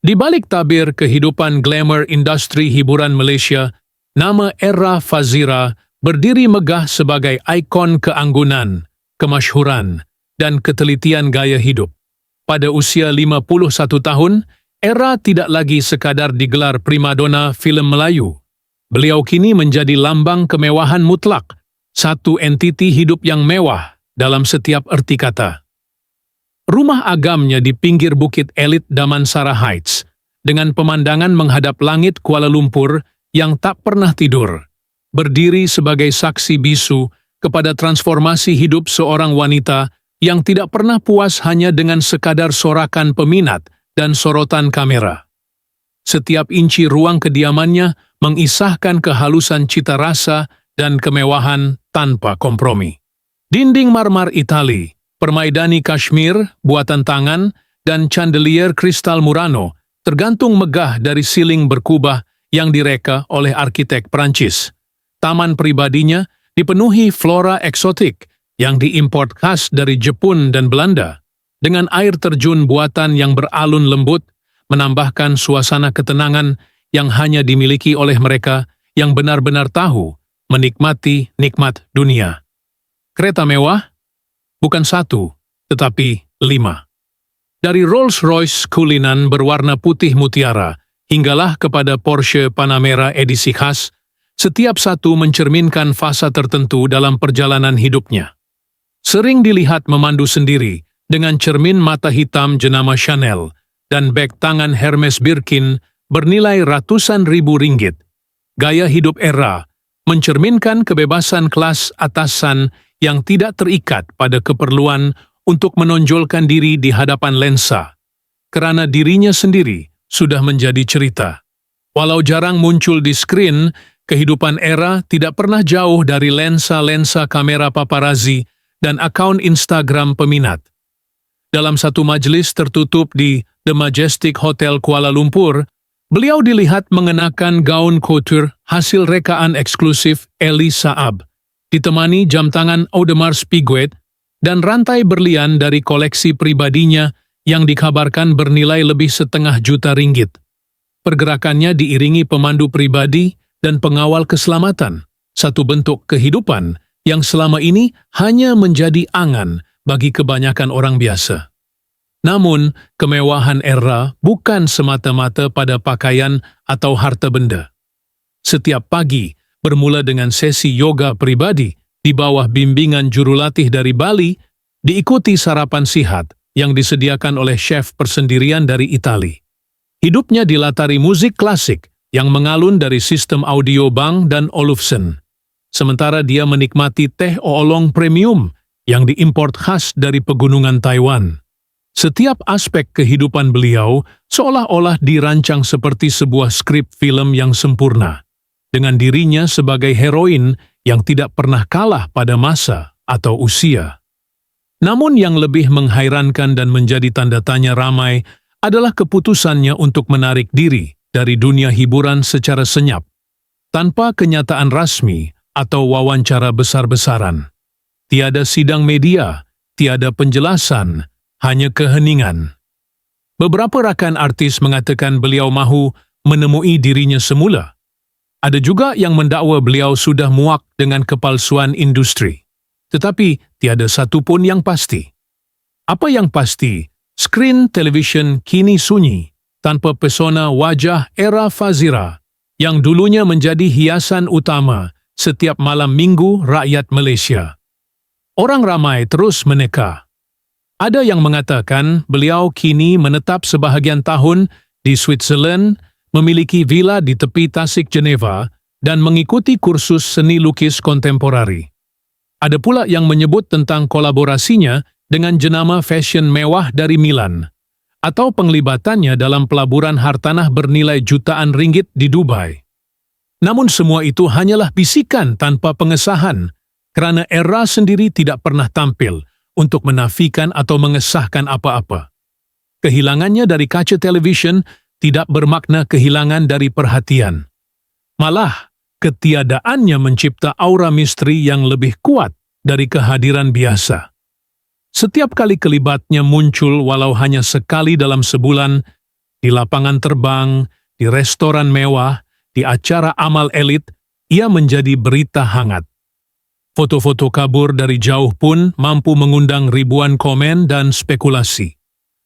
Di balik tabir kehidupan glamour industri hiburan Malaysia, nama Era Fazira berdiri megah sebagai ikon keanggunan, kemasyhuran, dan ketelitian gaya hidup. Pada usia 51 tahun, Era tidak lagi sekadar digelar primadona filem Melayu. Beliau kini menjadi lambang kemewahan mutlak, satu entiti hidup yang mewah dalam setiap erti kata. Rumah agamnya di pinggir bukit elit Damansara Heights, dengan pemandangan menghadap langit Kuala Lumpur yang tak pernah tidur, berdiri sebagai saksi bisu kepada transformasi hidup seorang wanita yang tidak pernah puas hanya dengan sekadar sorakan peminat dan sorotan kamera. Setiap inci ruang kediamannya mengisahkan kehalusan cita rasa dan kemewahan tanpa kompromi. Dinding marmer Itali, permaidani Kashmir, buatan tangan, dan chandelier kristal Murano tergantung megah dari siling berkubah yang direka oleh arsitek Perancis. Taman pribadinya dipenuhi flora eksotik yang diimport khas dari Jepun dan Belanda, dengan air terjun buatan yang beralun lembut, menambahkan suasana ketenangan yang hanya dimiliki oleh mereka yang benar-benar tahu menikmati nikmat dunia. Kereta mewah? Bukan satu, tetapi 5. Dari Rolls-Royce Cullinan berwarna putih mutiara, hinggalah kepada Porsche Panamera edisi khas, setiap satu mencerminkan fasa tertentu dalam perjalanan hidupnya. Sering dilihat memandu sendiri, dengan cermin mata hitam jenama Chanel, dan beg tangan Hermes Birkin bernilai ratusan ribu ringgit. Gaya hidup Era mencerminkan kebebasan kelas atasan yang tidak terikat pada keperluan untuk menonjolkan diri di hadapan lensa, kerana dirinya sendiri sudah menjadi cerita. Walau jarang muncul di skrin, kehidupan Era tidak pernah jauh dari lensa-lensa kamera paparazzi dan akaun Instagram peminat. Dalam satu majelis tertutup di The Majestic Hotel Kuala Lumpur, beliau dilihat mengenakan gaun couture hasil rekaan eksklusif Elie Saab, ditemani jam tangan Audemars Piguet dan rantai berlian dari koleksi pribadinya yang dikabarkan bernilai lebih RM500.000. Pergerakannya diiringi pemandu pribadi dan pengawal keselamatan, satu bentuk kehidupan yang selama ini hanya menjadi angan bagi kebanyakan orang biasa. Namun, kemewahan Era bukan semata-mata pada pakaian atau harta benda. Setiap pagi, bermula dengan sesi yoga pribadi di bawah bimbingan jurulatih dari Bali, diikuti sarapan sihat yang disediakan oleh chef persendirian dari Itali. Hidupnya dilatari musik klasik yang mengalun dari sistem audio Bang dan Olufsen. Sementara dia menikmati teh oolong premium yang diimport khas dari pegunungan Taiwan. Setiap aspek kehidupan beliau seolah-olah dirancang seperti sebuah skrip film yang sempurna, dengan dirinya sebagai heroin yang tidak pernah kalah pada masa atau usia. Namun yang lebih menghairankan dan menjadi tanda tanya ramai adalah keputusannya untuk menarik diri dari dunia hiburan secara senyap, tanpa kenyataan rasmi atau wawancara besar-besaran. Tiada sidang media, tiada penjelasan, hanya keheningan. Beberapa rakan artis mengatakan beliau mahu menemui dirinya semula. Ada juga yang mendakwa beliau sudah muak dengan kepalsuan industri. Tetapi tiada satu pun yang pasti. Apa yang pasti, skrin televisyen kini sunyi tanpa pesona wajah Era Fazira yang dulunya menjadi hiasan utama setiap malam minggu rakyat Malaysia. Orang ramai terus meneka. Ada yang mengatakan beliau kini menetap sebahagian tahun di Switzerland, memiliki villa di tepi Tasik Geneva, dan mengikuti kursus seni lukis kontemporari. Ada pula yang menyebut tentang kolaborasinya dengan jenama fashion mewah dari Milan, atau penglibatannya dalam pelaburan hartanah bernilai jutaan ringgit di Dubai. Namun semua itu hanyalah bisikan tanpa pengesahan, kerana Era sendiri tidak pernah tampil untuk menafikan atau mengesahkan apa-apa. Kehilangannya dari kaca televisyen tidak bermakna kehilangan dari perhatian. Malah, ketiadaannya mencipta aura misteri yang lebih kuat dari kehadiran biasa. Setiap kali kelibatnya muncul walau hanya sekali dalam sebulan, di lapangan terbang, di restoran mewah, di acara amal elit, ia menjadi berita hangat. Foto-foto kabur dari jauh pun mampu mengundang ribuan komen dan spekulasi.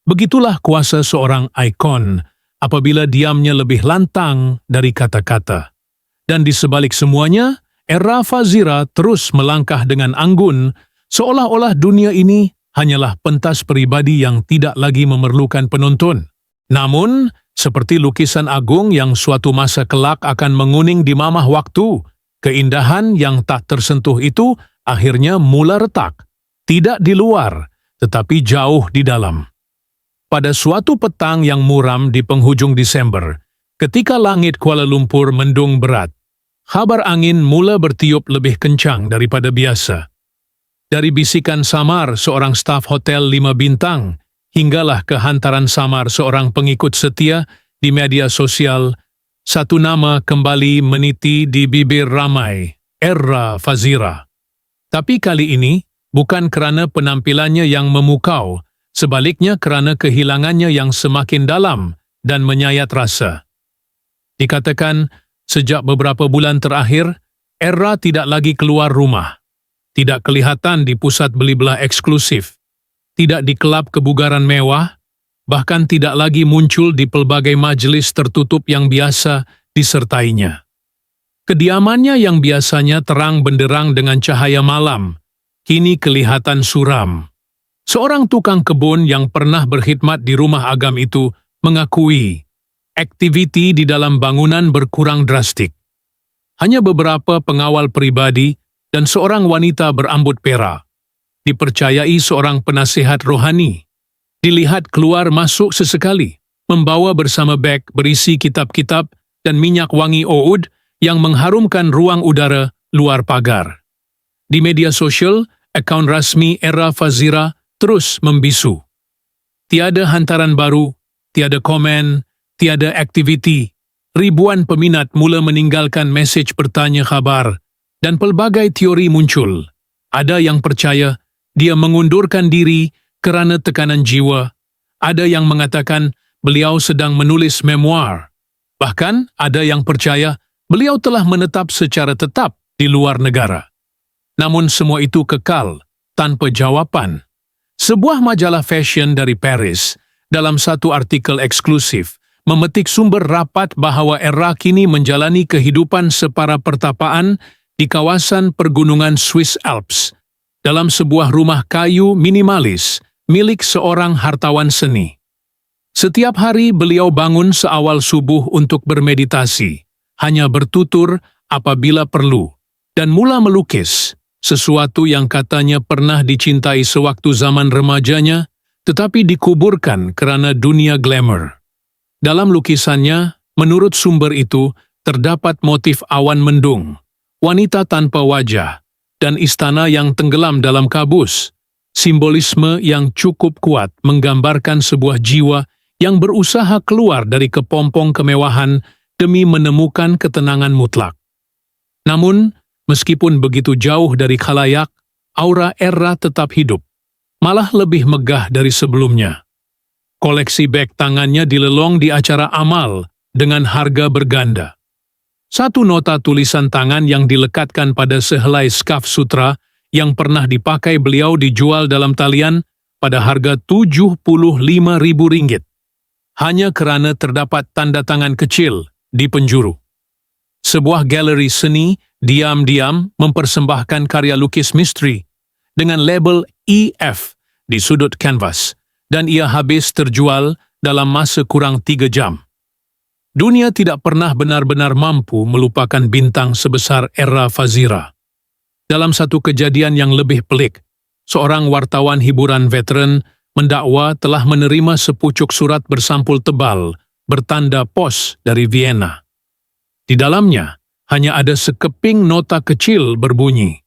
Begitulah kuasa seorang ikon apabila diamnya lebih lantang dari kata-kata. Dan di sebalik semuanya, Era Fazira terus melangkah dengan anggun, seolah-olah dunia ini hanyalah pentas pribadi yang tidak lagi memerlukan penonton. Namun, seperti lukisan agung yang suatu masa kelak akan menguning di mamah waktu, keindahan yang tak tersentuh itu akhirnya mula retak, tidak di luar, tetapi jauh di dalam. Pada suatu petang yang muram di penghujung Desember, ketika langit Kuala Lumpur mendung berat, kabar angin mula bertiup lebih kencang daripada biasa. Dari bisikan samar seorang staf hotel 5 bintang, hinggalah ke hantaran samar seorang pengikut setia di media sosial, satu nama kembali meniti di bibir ramai, Era Fazira. Tapi kali ini, bukan kerana penampilannya yang memukau, sebaliknya kerana kehilangannya yang semakin dalam dan menyayat rasa. Dikatakan, sejak beberapa bulan terakhir, Era tidak lagi keluar rumah, tidak kelihatan di pusat beli belah eksklusif, tidak di kelab kebugaran mewah, bahkan tidak lagi muncul di pelbagai majlis tertutup yang biasa disertainya. Kediamannya yang biasanya terang benderang dengan cahaya malam, kini kelihatan suram. Seorang tukang kebun yang pernah berkhidmat di rumah agam itu mengakui aktiviti di dalam bangunan berkurang drastik. Hanya beberapa pengawal pribadi dan seorang wanita berambut perak, dipercayai seorang penasihat rohani, dilihat keluar masuk sesekali, membawa bersama beg berisi kitab-kitab dan minyak wangi oud yang mengharumkan ruang udara luar pagar. Di media sosial, akaun rasmi Era Fazira terus membisu. Tiada hantaran baru, tiada komen, tiada aktiviti. Ribuan peminat mula meninggalkan mesej bertanya khabar dan pelbagai teori muncul. Ada yang percaya dia mengundurkan diri kerana tekanan jiwa. Ada yang mengatakan beliau sedang menulis memoir. Bahkan ada yang percaya beliau telah menetap secara tetap di luar negara. Namun semua itu kekal, tanpa jawapan. Sebuah majalah fashion dari Paris, dalam satu artikel eksklusif, memetik sumber rapat bahawa Era kini menjalani kehidupan separa pertapaan di kawasan pergunungan Swiss Alps, dalam sebuah rumah kayu minimalis milik seorang hartawan seni. Setiap hari beliau bangun seawal subuh untuk bermeditasi, hanya bertutur apabila perlu, dan mula melukis, sesuatu yang katanya pernah dicintai sewaktu zaman remajanya, tetapi dikuburkan kerana dunia glamour. Dalam lukisannya, menurut sumber itu, terdapat motif awan mendung, wanita tanpa wajah, dan istana yang tenggelam dalam kabus. Simbolisme yang cukup kuat menggambarkan sebuah jiwa yang berusaha keluar dari kepompong kemewahan demi menemukan ketenangan mutlak. Namun, meskipun begitu jauh dari khalayak, aura Era tetap hidup, malah lebih megah dari sebelumnya. Koleksi beg tangannya dilelong di acara amal dengan harga berganda. Satu nota tulisan tangan yang dilekatkan pada sehelai skaf sutra yang pernah dipakai beliau dijual dalam talian pada harga Rp75.000, hanya kerana terdapat tanda tangan kecil di penjuru. Sebuah galeri seni diam-diam mempersembahkan karya lukis misteri dengan label EF di sudut kanvas, dan ia habis terjual dalam masa kurang 3 jam. Dunia tidak pernah benar-benar mampu melupakan bintang sebesar Era Fazira. Dalam satu kejadian yang lebih pelik, seorang wartawan hiburan veteran mendakwa telah menerima sepucuk surat bersampul tebal bertanda pos dari Vienna. Di dalamnya hanya ada sekeping nota kecil berbunyi,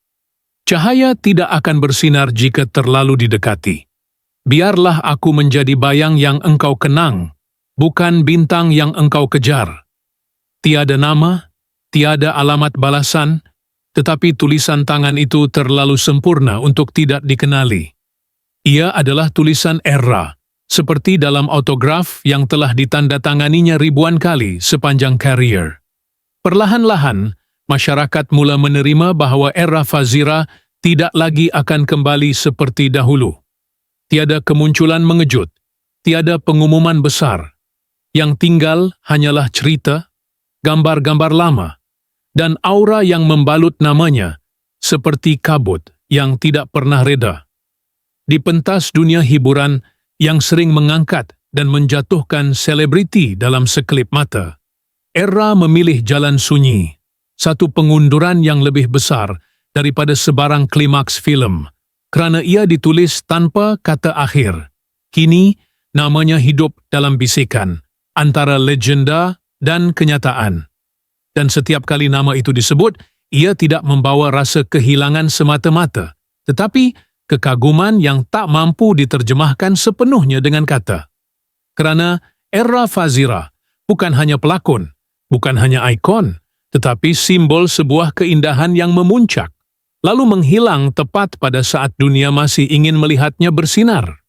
"Cahaya tidak akan bersinar jika terlalu didekati. Biarlah aku menjadi bayang yang engkau kenang, bukan bintang yang engkau kejar." Tiada nama, tiada alamat balasan, tetapi tulisan tangan itu terlalu sempurna untuk tidak dikenali. Ia adalah tulisan Era, seperti dalam autograf yang telah ditandatanganinya ribuan kali sepanjang karier. Perlahan-lahan, masyarakat mula menerima bahawa era Fazira tidak lagi akan kembali seperti dahulu. Tiada kemunculan mengejut, tiada pengumuman besar. Yang tinggal hanyalah cerita, gambar-gambar lama, dan aura yang membalut namanya seperti kabut yang tidak pernah reda. Di pentas dunia hiburan yang sering mengangkat dan menjatuhkan selebriti dalam sekelip mata, Era memilih jalan sunyi, satu pengunduran yang lebih besar daripada sebarang klimaks filem, kerana ia ditulis tanpa kata akhir. Kini, namanya hidup dalam bisikan, antara legenda dan kenyataan. Dan setiap kali nama itu disebut, ia tidak membawa rasa kehilangan semata-mata, tetapi kekaguman yang tak mampu diterjemahkan sepenuhnya dengan kata. Kerana Era Fazira bukan hanya pelakon, bukan hanya ikon, tetapi simbol sebuah keindahan yang memuncak, lalu menghilang tepat pada saat dunia masih ingin melihatnya bersinar.